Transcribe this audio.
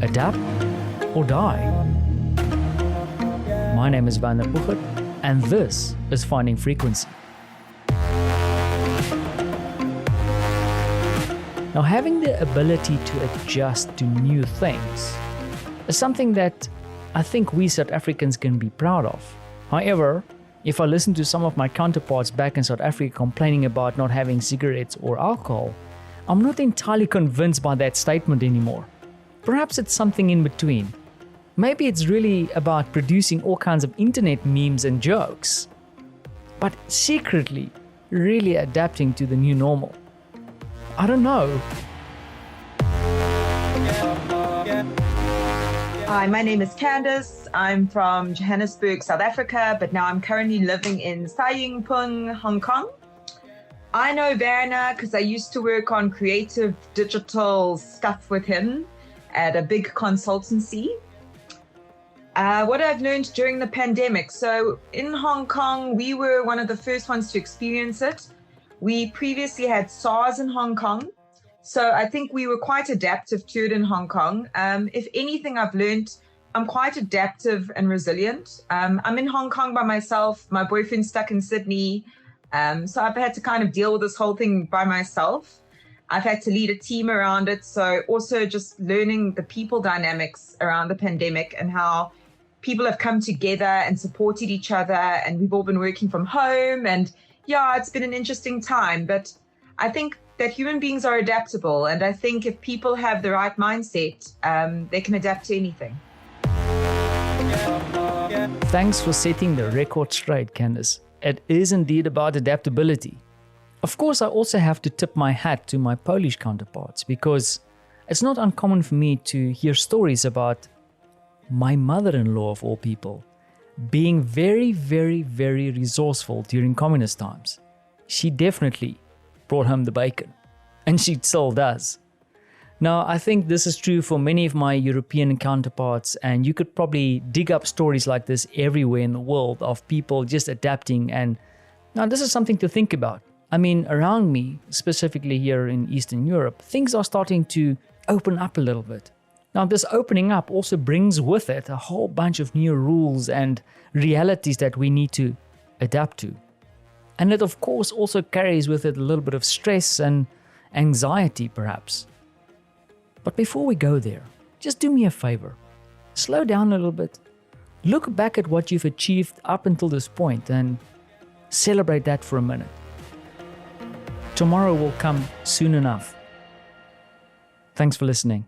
Adapt or die? My name is Van der Puchert, and this is Finding Frequency. Now, having the ability to adjust to new things is something that I think we South Africans can be proud of. However, if I listen to some of my counterparts back in South Africa complaining about not having cigarettes or alcohol, I'm not entirely convinced by that statement anymore. Perhaps it's something in between. Maybe it's really about producing all kinds of internet memes and jokes, but secretly really adapting to the new normal. I don't know. Hi, my name is Candice. I'm from Johannesburg, South Africa, but now I'm currently living in Sai Ying Pung, Hong Kong. I know Werner because I used to work on creative digital stuff with him at a big consultancy. What I've learned during the pandemic. So in Hong Kong, we were one of the first ones to experience it. We previously had SARS in Hong Kong. So I think we were quite adaptive to it in Hong Kong. If anything I've learned, I'm quite adaptive and resilient. I'm in Hong Kong by myself. My boyfriend's stuck in Sydney. So I've had to kind of deal with this whole thing by myself. I've had to lead a team around it. So also just learning the people dynamics around the pandemic and how people have come together and supported each other. And we've all been working from home. And yeah, it's been an interesting time. But I think that human beings are adaptable. And I think if people have the right mindset, they can adapt to anything. Thanks for setting the record straight, Candice. It is indeed about adaptability. Of course, I also have to tip my hat to my Polish counterparts because it's not uncommon for me to hear stories about my mother-in-law, of all people, being very, very, very resourceful during communist times. She definitely brought home the bacon, and she still does. Now, I think this is true for many of my European counterparts, and you could probably dig up stories like this everywhere in the world of people just adapting. And now this is something to think about. I mean, around me, specifically here in Eastern Europe, things are starting to open up a little bit. Now, this opening up also brings with it a whole bunch of new rules and realities that we need to adapt to. And it, of course, also carries with it a little bit of stress and anxiety, perhaps. But before we go there, just do me a favor. Slow down a little bit. Look back at what you've achieved up until this point and celebrate that for a minute. Tomorrow will come soon enough. Thanks for listening.